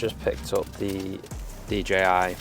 just picked up the DJI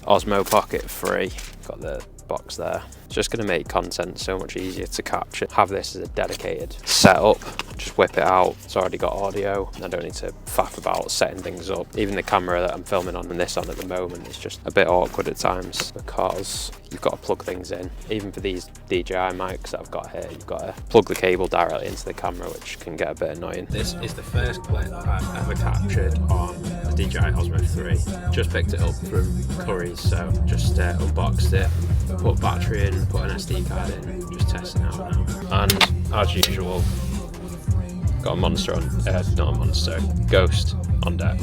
Osmo Pocket 3. Got the box there. It's just going to make content so much easier to capture. Have this as a dedicated setup. Just whip it out. It's already got audio. I don't need to faff about setting things up. Even the camera that I'm filming on and this on at the moment is just a bit awkward at times because you've got to plug things in. Even for these DJI mics that I've got here, you've got to plug the cable directly into the camera, which can get a bit annoying. This is the first clip I've ever captured on the DJI Osmo 3. Just picked it up from Curry's, so just unboxed it, put battery in, put an SD card in, just testing it out now. And as usual, got a monster on, not a monster, ghost on deck.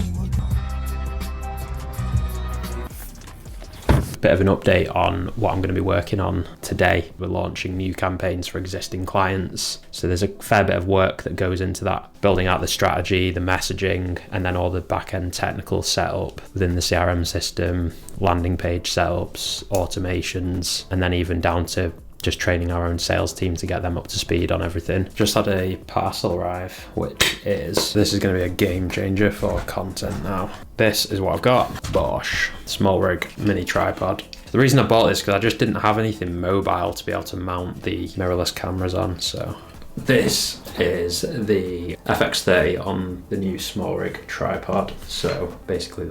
Bit of an update on what I'm going to be working on today. We're launching new campaigns for existing clients. So there's a fair bit of work that goes into that, building out the strategy, the messaging, and then all the back-end technical setup within the CRM system, landing page setups, automations, and then even down to just training our own sales team to get them up to speed on everything. Just had a parcel arrive, which this is going to be a game changer for content now. This is what I've got. Bosch small rig mini tripod. The reason I bought this is because I just didn't have anything mobile to be able to mount the mirrorless cameras on. So this is the FX30 on the new small rig tripod. So basically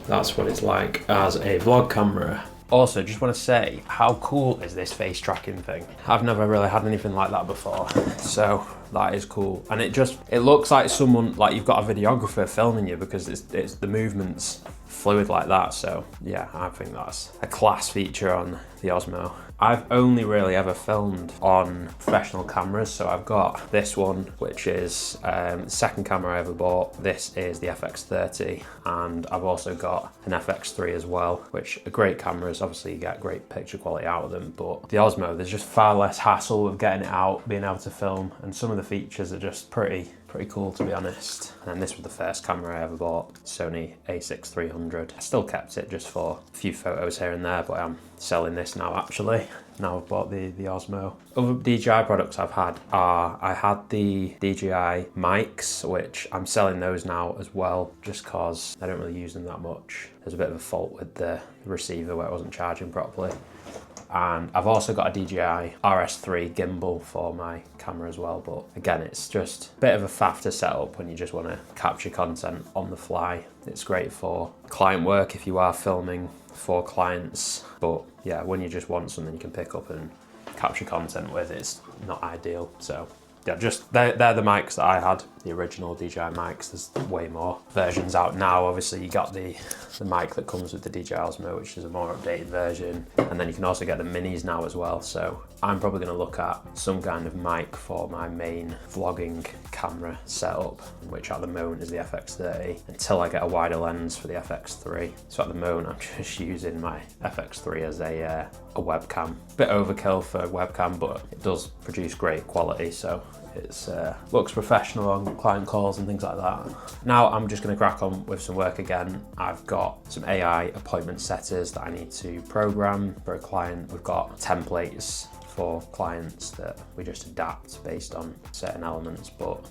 that's what it's like as a vlog camera. Also, just want to say, how cool is this face tracking thing? I've never really had anything like that before, so that is cool. And it looks like someone, like you've got a videographer filming you because it's the movements fluid like that. So yeah, I think that's a class feature on the Osmo. I've only really ever filmed on professional cameras, so I've got this one, which is the second camera I ever bought. This is the FX30, and I've also got an FX3 as well, which are great cameras. Obviously you get great picture quality out of them, but the Osmo, there's just far less hassle with getting it out, being able to film, and some of the features are just pretty cool, to be honest. And this was the first camera I ever bought, Sony a6300. I still kept it just for a few photos here and there, but I'm selling this now actually. Now I've bought the Osmo. Other DJI products I've had are, I had the DJI mics, which I'm selling those now as well, just cause I don't really use them that much. There's a bit of a fault with the receiver where it wasn't charging properly. And I've also got a DJI RS3 gimbal for my camera as well, but again, it's just a bit of a faff to set up when you just want to capture content on the fly. It's great for client work if you are filming for clients, but yeah, when you just want something you can pick up and capture content with, it's not ideal. So yeah, just they're the mics that I had, the original DJI mics. There's way more versions out now. Obviously you got the mic that comes with the DJI Osmo, which is a more updated version, and then you can also get the minis now as well. So I'm probably going to look at some kind of mic for my main vlogging camera setup, which at the moment is the FX30, until I get a wider lens for the FX3. So at the moment I'm just using my FX3 as a webcam. Bit overkill for a webcam, but it does produce great quality, so it's looks professional on client calls and things like that. Now I'm just going to crack on with some work again. I've got some AI appointment setters that I need to program for a client. We've got templates for clients that we just adapt based on certain elements, but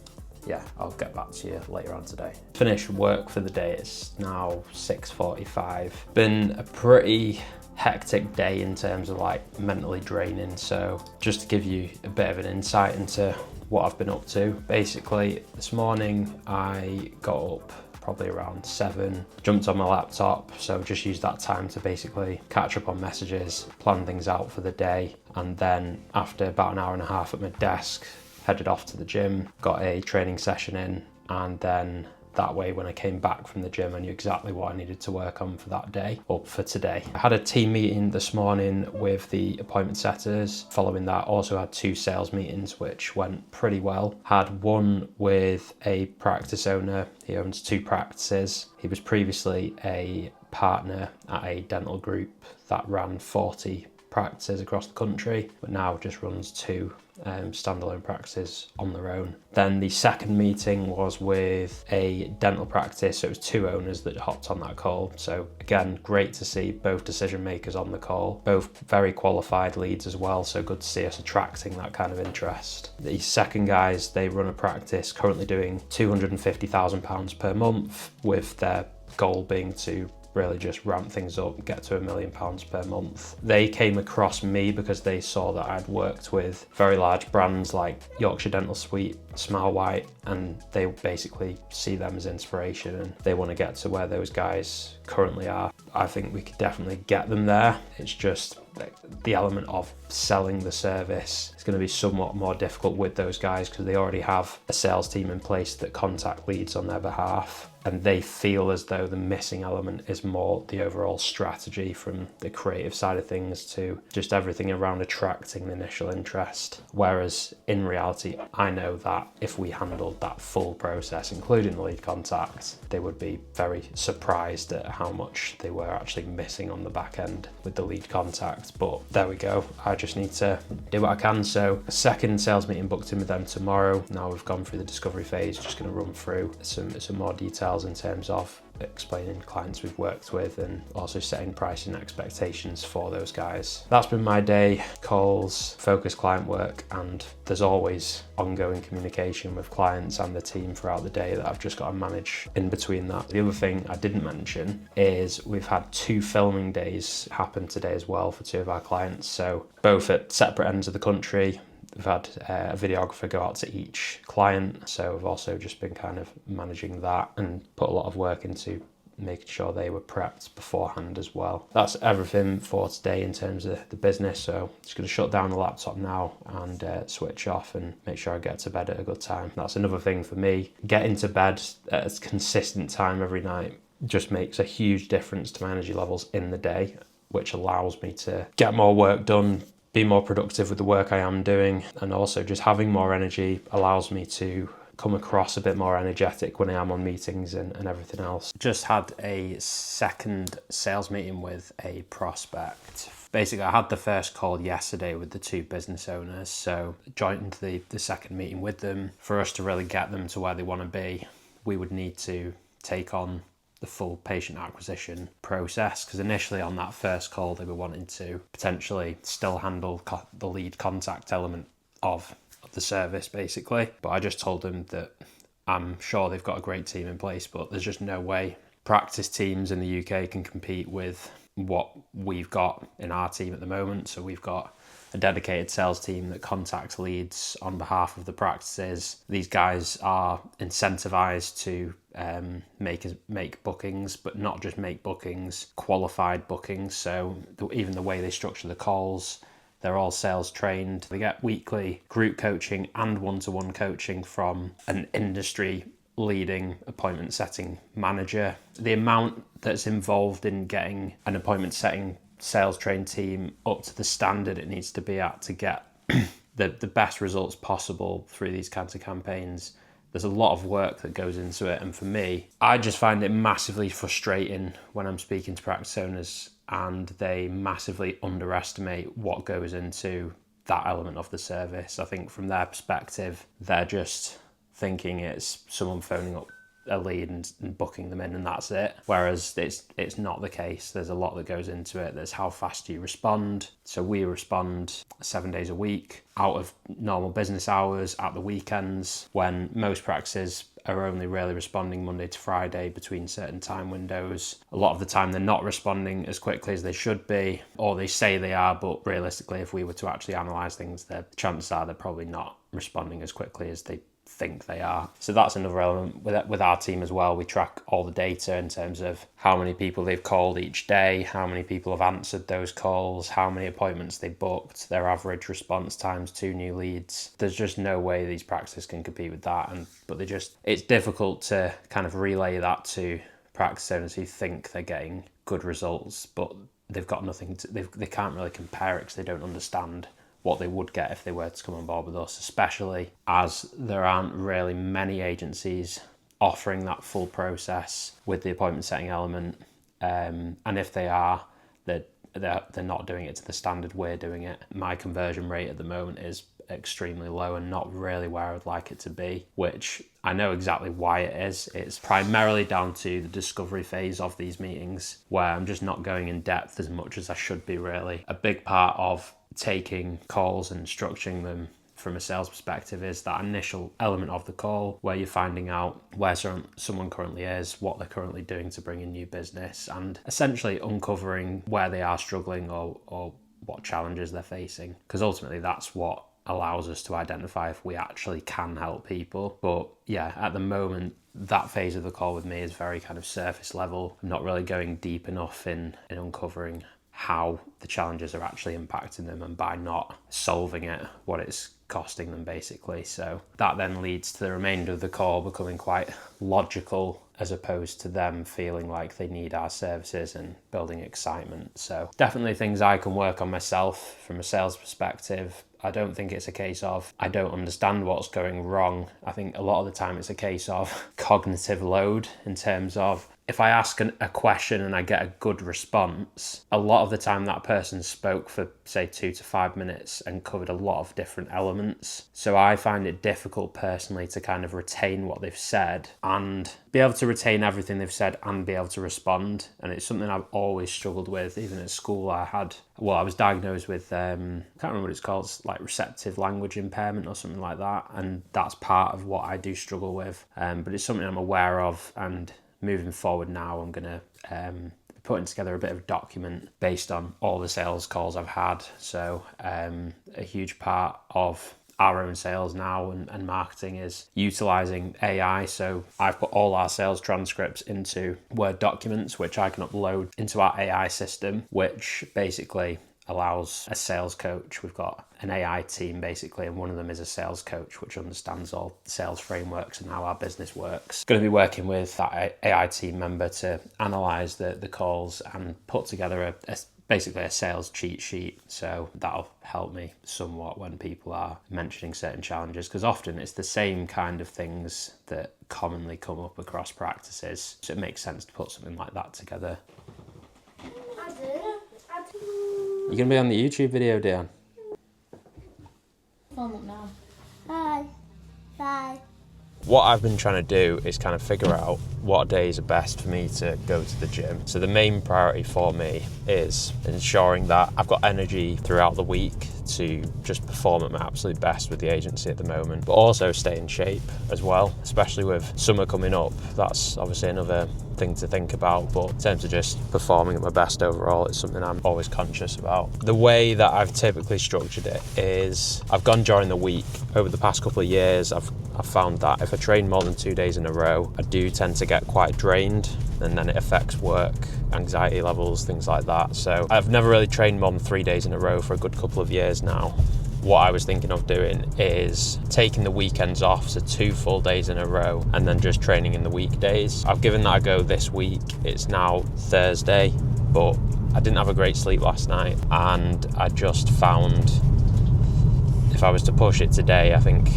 yeah, I'll get back to you later on today. Finished work for the day. It's now 6:45. Been a pretty hectic day in terms of like mentally draining. So just to give you a bit of an insight into what I've been up to. Basically, this morning I got up probably around 7, jumped on my laptop, so just used that time to basically catch up on messages, plan things out for the day, and then after about an hour and a half at my desk, headed off to the gym, got a training session in, and then that way when I came back from the gym I knew exactly what I needed to work on for that day, or for today. I had a team meeting this morning with the appointment setters. Following that, also had 2 sales meetings which went pretty well. Had one with a practice owner. He owns 2 practices. He was previously a partner at a dental group that ran 40 practices across the country, but now just runs 2 standalone practices on their own. Then the second meeting was with a dental practice, so it was 2 owners that hopped on that call. So again, great to see both decision makers on the call, both very qualified leads as well, so good to see us attracting that kind of interest. The second guys, they run a practice currently doing £250,000 per month with their goal being to really just ramp things up, get to £1 million per month. They came across me because they saw that I'd worked with very large brands like Yorkshire Dental Suite, Smile White, and they basically see them as inspiration and they want to get to where those guys currently are. I think we could definitely get them there. It's just the element of selling the service is going to be somewhat more difficult with those guys because they already have a sales team in place that contact leads on their behalf. And they feel as though the missing element is more the overall strategy from the creative side of things to just everything around attracting the initial interest. Whereas in reality, I know that if we handled that full process, including the lead contact, they would be very surprised at how much they were actually missing on the back end with the lead contact. But there we go. I just need to do what I can. So a second sales meeting booked in with them tomorrow. Now we've gone through the discovery phase, just going to run through some more details in terms of explaining clients we've worked with and also setting pricing expectations for those guys. That's been my day. Calls, focused client work, and there's always ongoing communication with clients and the team throughout the day that I've just got to manage in between that. The other thing I didn't mention is we've had 2 filming days happen today as well for 2 of our clients, so both at separate ends of the country. We've had a videographer go out to each client, so we've also just been kind of managing that and put a lot of work into making sure they were prepped beforehand as well. That's everything for today in terms of the business, so just going to shut down the laptop now and switch off and make sure I get to bed at a good time. That's another thing for me. Getting to bed at a consistent time every night just makes a huge difference to my energy levels in the day, which allows me to get more work done, be more productive with the work I am doing, and also just having more energy allows me to come across a bit more energetic when I am on meetings and everything else. Just had a second sales meeting with a prospect. Basically, I had the first call yesterday with the 2 business owners, so joined the second meeting with them. For us to really get them to where they want to be, we would need to take on the full patient acquisition process, because initially on that first call they were wanting to potentially still handle the lead contact element of the service basically, but I just told them that I'm sure they've got a great team in place, but there's just no way practice teams in the UK can compete with what we've got in our team at the moment. So we've got a dedicated sales team that contacts leads on behalf of the practices. These guys are incentivized to make bookings, but not just make bookings, qualified bookings. So even the way they structure the calls, they're all sales trained. They get weekly group coaching and one-to-one coaching from an industry leading appointment setting manager. The amount that's involved in getting an appointment setting sales trained team up to the standard it needs to be at to get the best results possible through these kinds of campaigns, there's a lot of work that goes into it. And for me, I just find it massively frustrating when I'm speaking to practice owners and they massively underestimate what goes into that element of the service. I think from their perspective, they're just thinking it's someone phoning up a lead and booking them in and that's it, whereas it's not the case. There's a lot that goes into it. There's how fast you respond. So we respond 7 days a week out of normal business hours, at the weekends, when most practices are only really responding Monday to Friday between certain time windows. A lot of the time they're not responding as quickly as they should be, or they say they are, but realistically if we were to actually analyse things, the chances are they're probably not responding as quickly as they think they are. So that's another element with our team as well. We track all the data in terms of how many people they've called each day, how many people have answered those calls, how many appointments they booked, their average response times to new leads. There's just no way these practices can compete with that, but it's difficult to kind of relay that to practice owners who think they're getting good results, but they've got nothing they can't really compare it because they don't understand what they would get if they were to come on board with us, especially as there aren't really many agencies offering that full process with the appointment setting element. And if they are, they're not doing it to the standard we're doing it. My conversion rate at the moment is extremely low and not really where I would like it to be, which I know exactly why it is. It's primarily down to the discovery phase of these meetings where I'm just not going in depth as much as I should be really. A big part of taking calls and structuring them from a sales perspective is that initial element of the call where you're finding out where someone currently is, what they're currently doing to bring in new business, and essentially uncovering where they are struggling or what challenges they're facing, because ultimately that's what allows us to identify if we actually can help people. But yeah, at the moment, that phase of the call with me is very kind of surface level. I'm not really going deep enough in uncovering how the challenges are actually impacting them, and by not solving it, what it's costing them basically. So that then leads to the remainder of the call becoming quite logical, as opposed to them feeling like they need our services and building excitement. So definitely things I can work on myself from a sales perspective. I don't think it's a case of I don't understand what's going wrong. I think a lot of the time it's a case of cognitive load, in terms of if I ask a question and I get a good response, a lot of the time that person spoke for say 2 to 5 minutes and covered a lot of different elements. So I find it difficult personally to kind of retain what they've said and be able to retain everything they've said and be able to respond. And it's something I've always struggled with. Even at school, I was diagnosed with, I can't remember what it's called, it's like receptive language impairment or something like that. And that's part of what I do struggle with. But it's something I'm aware of, and moving forward now, I'm going to be putting together a bit of a document based on all the sales calls I've had. So a huge part of our own sales now and marketing is utilizing AI. So I've put all our sales transcripts into Word documents, which I can upload into our AI system, which basically allows a sales coach. We've got an AI team basically, and one of them is a sales coach which understands all sales frameworks and how our business works. Going to be working with that AI team member to analyze the calls and put together basically a sales cheat sheet. So that'll help me somewhat when people are mentioning certain challenges, because often it's the same kind of things that commonly come up across practices. So it makes sense to put something like that together. You're going to be on the YouTube video, Dion. Phone up now. Bye. Bye. What I've been trying to do is kind of figure out what days are best for me to go to the gym. So the main priority for me is ensuring that I've got energy throughout the week to just perform at my absolute best with the agency at the moment, but also stay in shape as well, especially with summer coming up. That's obviously another thing to think about, but in terms of just performing at my best overall, it's something I'm always conscious about. The way that I've typically structured it is I've gone during the week. Over the past couple of years, I've found that if I train more than 2 days in a row, I do tend to get quite drained, and then it affects work, anxiety levels, things like that. So I've never really trained more than 3 days in a row for a good couple of years now. What I was thinking of doing is taking the weekends off, so 2 full days in a row, and then just training in the weekdays. I've given that a go this week. It's now Thursday, but I didn't have a great sleep last night, and I just found if I was to push it today, I think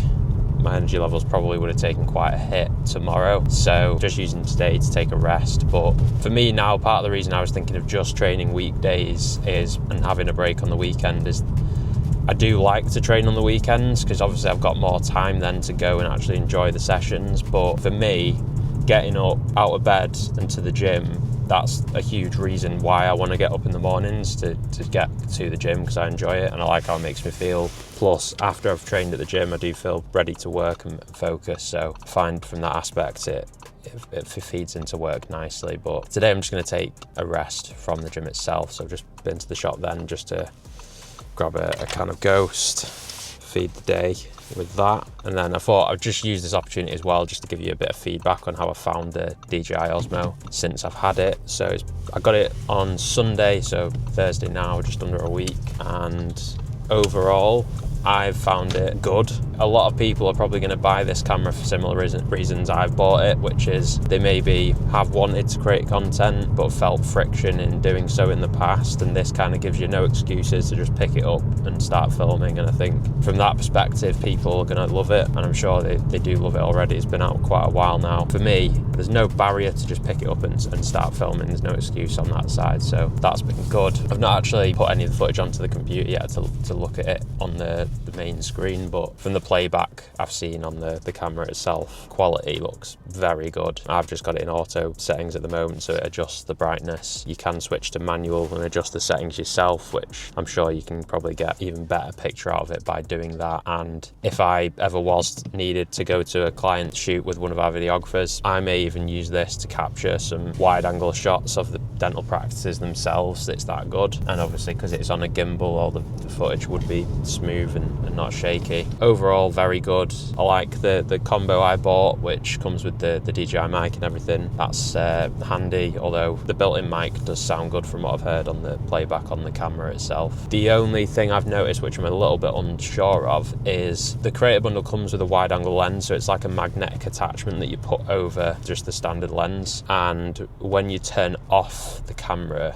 my energy levels probably would have taken quite a hit tomorrow. So just using today to take a rest. But for me now, part of the reason I was thinking of just training weekdays and having a break on the weekend is I do like to train on the weekends, because obviously I've got more time then to go and actually enjoy the sessions. But for me, getting up out of bed and to the gym, that's a huge reason why I want to get up in the mornings to get to the gym, because I enjoy it and I like how it makes me feel. Plus, after I've trained at the gym, I do feel ready to work and focus. So I find from that aspect it feeds into work nicely. But today I'm just going to take a rest from the gym itself. So I've just been to the shop then just to grab a can of Ghost, feed the day with that, and then I thought I'd just use this opportunity as well just to give you a bit of feedback on how I found the DJI Osmo since I've had it. So I got it on Sunday, so Thursday now, just under a week, and overall I've found it good. A lot of people are probably going to buy this camera for similar reasons I've bought it, which is they maybe have wanted to create content but felt friction in doing so in the past, and this kind of gives you no excuses to just pick it up and start filming. And I think from that perspective, people are going to love it, and I'm sure they do love it already. It's been out quite a while now. For me, there's no barrier to just pick it up and start filming. There's no excuse on that side, so that's been good. I've not actually put any of the footage onto the computer yet to look at it on the the main screen, but from the playback I've seen on the camera itself, quality looks very good. I've just got it in auto settings at the moment, so it adjusts the brightness. You can switch to manual and adjust the settings yourself, which I'm sure you can probably get even better picture out of it by doing that. And if I ever was needed to go to a client shoot with one of our videographers, I may even use this to capture some wide angle shots of the dental practices themselves. It's that good. And obviously because it's on a gimbal, all the footage would be smooth and not shaky. Overall, very good. I like the combo I bought, which comes with the DJI mic and everything. That's handy, although the built-in mic does sound good from what I've heard on the playback on the camera itself. The only thing I've noticed, which I'm a little bit unsure of, is the creator bundle comes with a wide angle lens, so it's like a magnetic attachment that you put over just the standard lens, and when you turn off the camera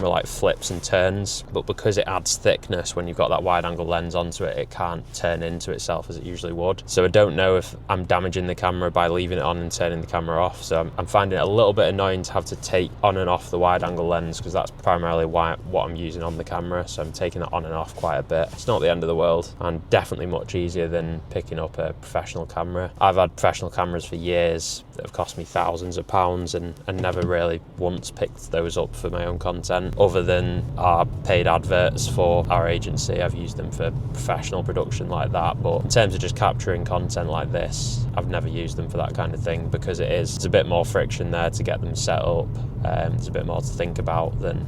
like flips and turns, but because it adds thickness when you've got that wide angle lens onto it, it can't turn into itself as it usually would. So I don't know if I'm damaging the camera by leaving it on and turning the camera off, so I'm finding it a little bit annoying to have to take on and off the wide angle lens, because that's primarily what I'm using on the camera, so I'm taking it on and off quite a bit. It's not the end of the world, and definitely much easier than picking up a professional camera. I've had professional cameras for years that have cost me thousands of pounds and never really once picked those up for my own content, other than our paid adverts for our agency. I've used them for professional production like that, but in terms of just capturing content like this, I've never used them for that kind of thing, because it's a bit more friction there to get them set up. There's a bit more to think about than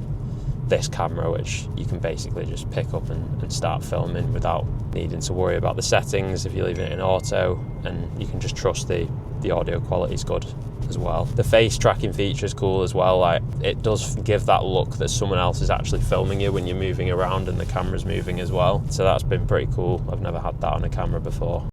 this camera, which you can basically just pick up and start filming without needing to worry about the settings if you're leaving it in auto, and you can just trust the audio quality is good as well. The face tracking feature is cool as well. Like, it does give that look that someone else is actually filming you when you're moving around and the camera's moving as well, so that's been pretty cool. I've never had that on a camera before.